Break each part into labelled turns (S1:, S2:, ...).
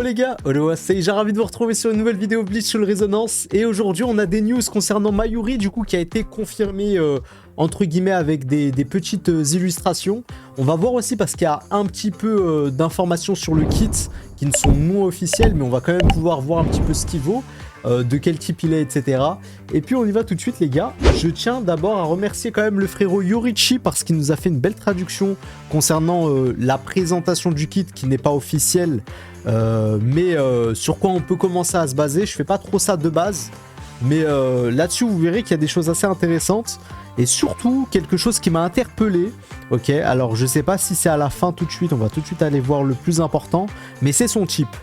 S1: Les gars, c'est j'ai ravi de vous retrouver sur une nouvelle vidéo Bleach sur le Résonance. Et aujourd'hui on a des news concernant Mayuri du coup qui a été confirmé entre guillemets avec des petites illustrations. On va voir aussi parce qu'il y a un petit peu d'informations sur le kit qui ne sont non officielles, mais on va quand même pouvoir voir un petit peu ce qu'il vaut, de quel type il est, etc. Et puis on y va tout de suite les gars. Je tiens d'abord à remercier quand même le frérot Yorichi parce qu'il nous a fait une belle traduction concernant la présentation du kit qui n'est pas officielle. Mais sur quoi on peut commencer à se baser. Je fais pas trop ça de base, mais là-dessus vous verrez qu'il y a des choses assez intéressantes et surtout quelque chose qui m'a interpellé. Ok, alors je sais pas si c'est à la fin tout de suite, on va tout de suite aller voir le plus important, mais c'est son type.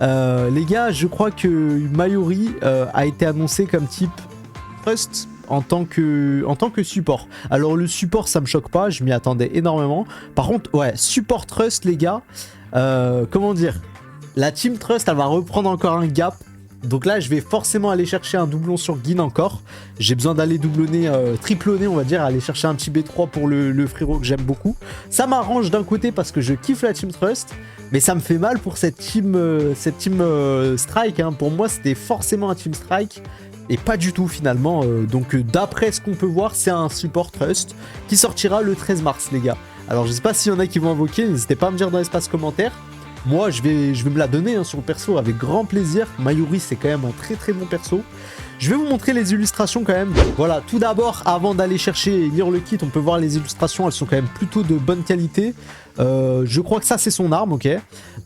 S1: Les gars, je crois que Mayuri a été annoncé comme type Trust en tant que support. Alors le support ça me choque pas, je m'y attendais énormément. Par contre, ouais, support Trust les gars, comment dire, la team Trust elle va reprendre encore un gap. Donc là je vais forcément aller chercher un doublon sur Gin encore. J'ai besoin d'aller doublonner, triplonner on va dire, aller chercher un petit B3 pour le frérot que j'aime beaucoup. Ça m'arrange d'un côté parce que je kiffe la team Trust, mais ça me fait mal pour cette team Strike, hein. Pour moi c'était forcément un team Strike et pas du tout finalement. Donc d'après ce qu'on peut voir c'est un support Trust qui sortira le 13 mars les gars. Alors je sais pas s'il y en a qui vont invoquer, n'hésitez pas à me dire dans l'espace commentaire. Moi, je vais me la donner hein, sur le perso avec grand plaisir. Mayuri, c'est quand même un très très bon perso. Je vais vous montrer les illustrations quand même. Voilà, tout d'abord, avant d'aller chercher et lire le kit, on peut voir les illustrations. Elles sont quand même plutôt de bonne qualité. Je crois que ça, c'est son arme, ok.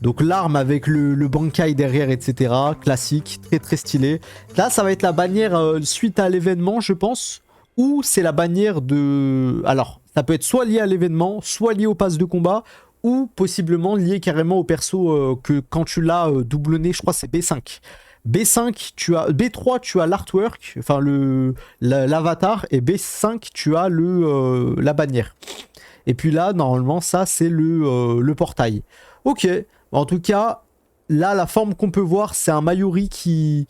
S1: Donc l'arme avec le Bankai derrière, etc. Classique, très très stylé. Là, ça va être la bannière suite à l'événement, je pense. Ou c'est la bannière de... Alors, ça peut être soit lié à l'événement, soit lié au pass de combat, ou possiblement lié carrément au perso que quand tu l'as doublonné, je crois c'est B5. B5, tu as B3, tu as l'artwork, enfin l'avatar, et B5, tu as la bannière. Et puis là, normalement, ça c'est le portail. Ok, en tout cas, là la forme qu'on peut voir, c'est un Mayuri qui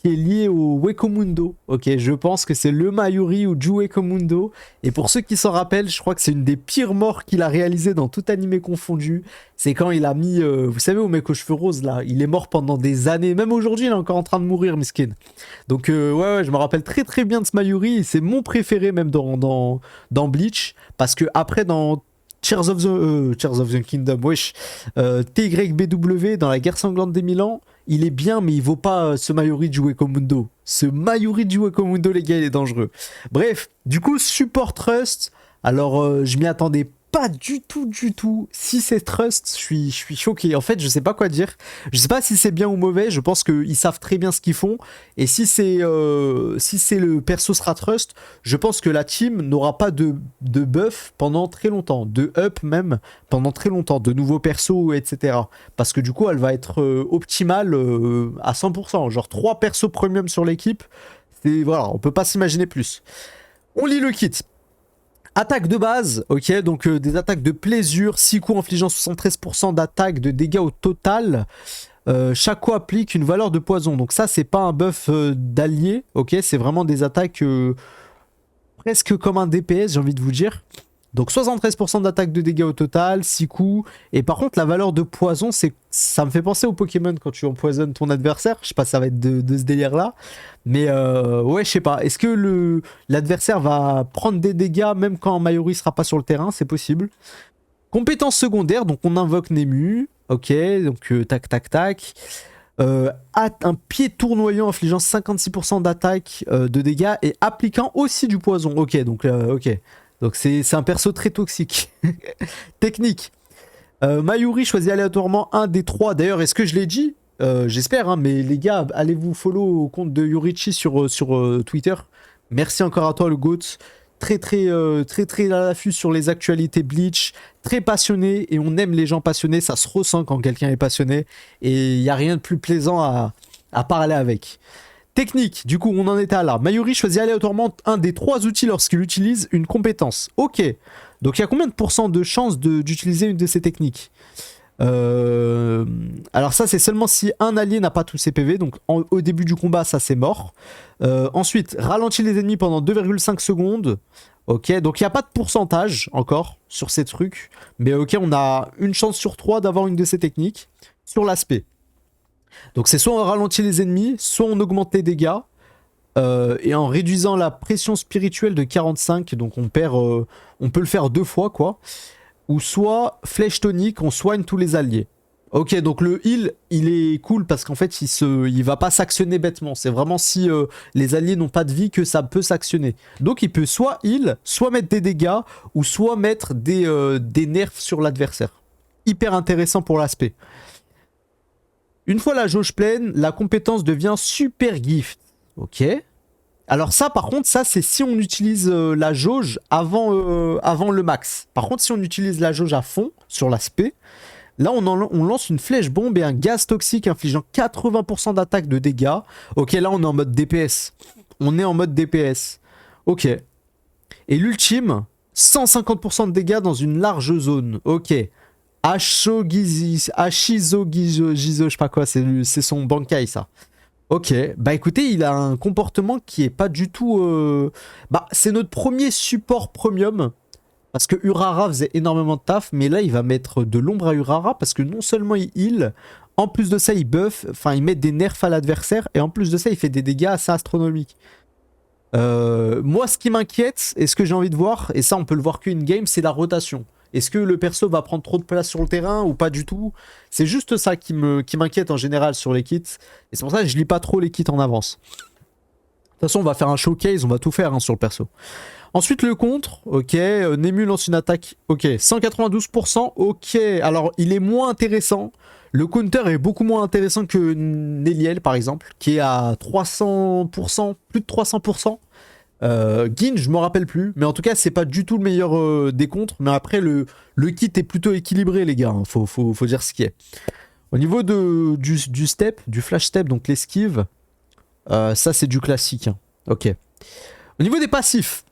S1: est lié au Wekomundo. Ok, je pense que c'est le Mayuri ou Ju Wekomundo. Et pour ceux qui s'en rappellent, je crois que c'est une des pires morts qu'il a réalisées dans tout animé confondu. C'est quand il a mis, vous savez, au mec aux cheveux roses là, il est mort pendant des années. Même aujourd'hui, il est encore en train de mourir, miskin. Donc ouais, je me rappelle très très bien de ce Mayuri. C'est mon préféré même dans Bleach, parce que après dans Tears of the Kingdom, wesh, TYBW dans la guerre sanglante des 1000 ans, il est bien, mais il vaut pas ce Mayuri du Wekomundo. Ce Mayuri du Wekomundo, les gars, il est dangereux. Bref, du coup, support Trust. Alors, je m'y attendais pas du tout. Si c'est Trust, je suis choqué. En fait, je sais pas quoi dire. Je sais pas si c'est bien ou mauvais. Je pense qu'ils savent très bien ce qu'ils font. Et si c'est le perso sera Trust, je pense que la team n'aura pas de buff pendant très longtemps, de up même pendant très longtemps, de nouveaux persos, etc. Parce que du coup, elle va être optimale à 100%. Genre 3 persos premium sur l'équipe. Voilà, on peut pas s'imaginer plus. On lit le kit. Attaque de base, ok, donc des attaques de plaisir, 6 coups infligeant 73% d'attaque de dégâts au total. Chaque coup applique une valeur de poison, donc ça c'est pas un buff d'allié, ok, c'est vraiment des attaques presque comme un DPS, j'ai envie de vous dire. Donc 73% d'attaque de dégâts au total, 6 coups. Et par contre la valeur de poison, ça me fait penser au Pokémon quand tu empoisonnes ton adversaire. Je sais pas si ça va être de ce délire là. Mais ouais, je sais pas. Est-ce que l'adversaire va prendre des dégâts même quand Mayuri sera pas sur le terrain? C'est possible. Compétence secondaire, donc on invoque Nemu. Ok, donc tac. Un pied tournoyant infligeant 56% d'attaque de dégâts et appliquant aussi du poison. Ok, donc ok. Donc c'est un perso très toxique. Technique. Mayuri choisit aléatoirement un des 3. D'ailleurs, est-ce que je l'ai dit? J'espère, hein, mais les gars, allez vous follow au compte de Yorichi sur Twitter. Merci encore à toi, le GOAT. Très à l'affût sur les actualités Bleach. Très passionné, et on aime les gens passionnés. Ça se ressent quand quelqu'un est passionné. Et il n'y a rien de plus plaisant à parler avec. Technique, du coup on en était à là. Mayuri choisit aléatoirement un des 3 outils lorsqu'il utilise une compétence. Ok, donc il y a combien de pourcents de chances d'utiliser une de ces techniques? Alors ça c'est seulement si un allié n'a pas tous ses PV, donc au début du combat ça c'est mort. Ensuite, ralentit les ennemis pendant 2,5 secondes. Ok, donc il n'y a pas de pourcentage encore sur ces trucs, mais ok, on a une chance sur 3 d'avoir une de ces techniques sur l'aspect. Donc c'est soit on ralentit les ennemis, soit on augmente les dégâts. Et en réduisant la pression spirituelle de 45, donc on perd, on peut le faire 2 fois quoi. Ou soit flèche tonique, on soigne tous les alliés. Ok, donc le heal, il est cool parce qu'en fait, il va pas s'actionner bêtement. C'est vraiment si les alliés n'ont pas de vie que ça peut s'actionner. Donc il peut soit heal, soit mettre des dégâts, ou soit mettre des nerfs sur l'adversaire. Hyper intéressant pour l'aspect. Une fois la jauge pleine, la compétence devient super gift. Ok. Alors ça, par contre, ça c'est si on utilise la jauge avant le max. Par contre, si on utilise la jauge à fond sur l'aspect, là on lance une flèche bombe et un gaz toxique infligeant 80% d'attaque de dégâts. Ok, là on est en mode DPS. On est en mode DPS. Ok. Et l'ultime, 150% de dégâts dans une large zone. Ok. Ashizo Gizo, je sais pas quoi, c'est son Bankai ça. Ok, bah écoutez, il a un comportement qui est pas du tout... Bah, c'est notre premier support premium, parce que Urara faisait énormément de taf, mais là, il va mettre de l'ombre à Urara, parce que non seulement il heal, en plus de ça, il buff, enfin, il met des nerfs à l'adversaire, et en plus de ça, il fait des dégâts assez astronomiques. Moi, ce qui m'inquiète, et ce que j'ai envie de voir, et ça, on peut le voir qu'une game, c'est la rotation. Est-ce que le perso va prendre trop de place sur le terrain ou pas du tout? C'est juste ça qui m'inquiète en général sur les kits. Et c'est pour ça que je lis pas trop les kits en avance. De toute façon, on va faire un showcase, on va tout faire hein, sur le perso. Ensuite, le contre. Ok, Nemu lance une attaque. Ok, 192%. Ok, alors il est moins intéressant. Le counter est beaucoup moins intéressant que Neliel, par exemple, qui est à 300%, plus de 300%. Gin, je me rappelle plus, mais en tout cas, c'est pas du tout le meilleur des contres. Mais après, le kit est plutôt équilibré, les gars. Hein. Faut dire ce qui est. Au niveau du step, du flash step, donc l'esquive, ça c'est du classique. Hein. Ok. Au niveau des passifs,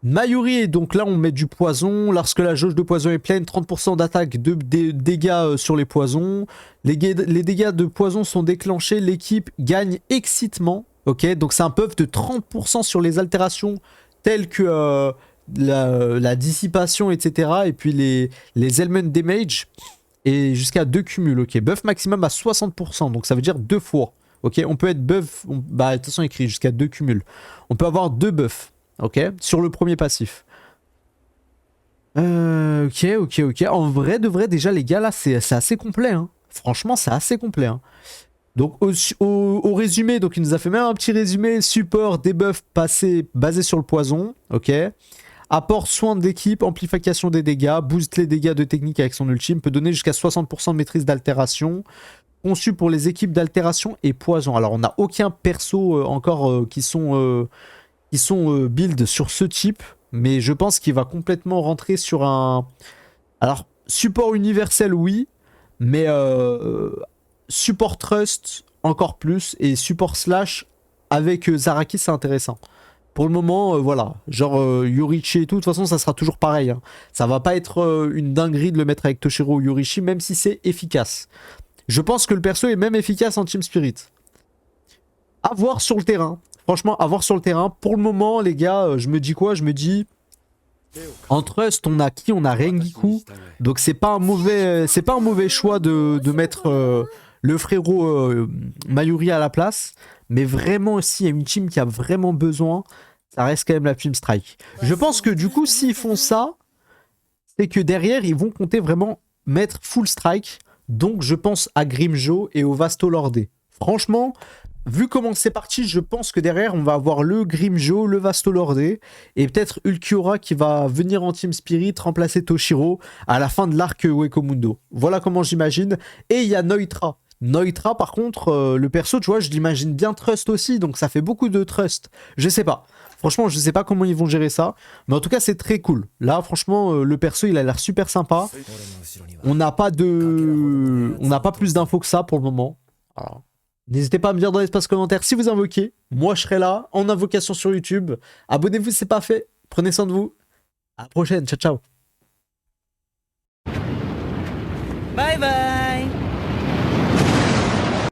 S1: Mayuri, donc là on met du poison. Lorsque la jauge de poison est pleine, 30% d'attaque, de dégâts sur les poisons. Les dégâts de poison sont déclenchés, l'équipe gagne excitement. Ok, donc c'est un buff de 30% sur les altérations telles que la dissipation, etc. Et puis les element damage et jusqu'à 2 cumuls. Ok, buff maximum à 60%, donc ça veut dire 2 fois. Ok, on peut être buff, bah de toute façon écrit jusqu'à 2 cumuls. On peut avoir 2 buffs, ok, sur le premier passif. Ok. En vrai, de vrai, déjà les gars, là c'est assez complet. Hein. Franchement, c'est assez complet. Hein. Donc au résumé, donc il nous a fait même un petit résumé, support, debuff basé sur le poison, ok. Apport soin de l'équipe, amplification des dégâts, booste les dégâts de technique avec son ultime, peut donner jusqu'à 60% de maîtrise d'altération, conçu pour les équipes d'altération et poison. Alors on n'a aucun perso encore qui sont build sur ce type, mais je pense qu'il va complètement rentrer sur un... Alors support universel oui, mais... support trust encore plus et support slash avec Zaraki c'est intéressant. Pour le moment voilà, genre Yorichi et tout, de toute façon ça sera toujours pareil. Hein. Ça va pas être une dinguerie de le mettre avec Toshiro ou Yorichi même si c'est efficace. Je pense que le perso est même efficace en Team Spirit. À voir sur le terrain. Franchement, à voir sur le terrain. Pour le moment les gars, je me dis quoi? Je me dis... En Trust, on a qui? On a Rengiku. Donc c'est pas un mauvais choix de mettre le frérot Mayuri à la place. Mais vraiment aussi, il y a une team qui a vraiment besoin. Ça reste quand même la Team Strike. Je pense que du coup, s'ils font ça, c'est que derrière, ils vont compter vraiment mettre full strike. Donc je pense à Grimjo et au Vasto Lordé. Franchement... Vu comment c'est parti, je pense que derrière, on va avoir le Grimjo, le Vasto Lordé, et peut-être Ulquiorra qui va venir en Team Spirit remplacer Toshiro à la fin de l'arc Wekomundo. Voilà comment j'imagine. Et il y a Neutra. Neutra, par contre, le perso, tu vois, je l'imagine bien Trust aussi, donc ça fait beaucoup de Trust. Je sais pas. Franchement, je sais pas comment ils vont gérer ça, mais en tout cas, c'est très cool. Là, franchement, le perso, il a l'air super sympa. On n'a pas plus d'infos que ça pour le moment. Alors... N'hésitez pas à me dire dans l'espace commentaire si vous invoquez. Moi, je serai là en invocation sur YouTube. Abonnez-vous si c'est pas fait. Prenez soin de vous. À la prochaine. Ciao, ciao.
S2: Bye bye.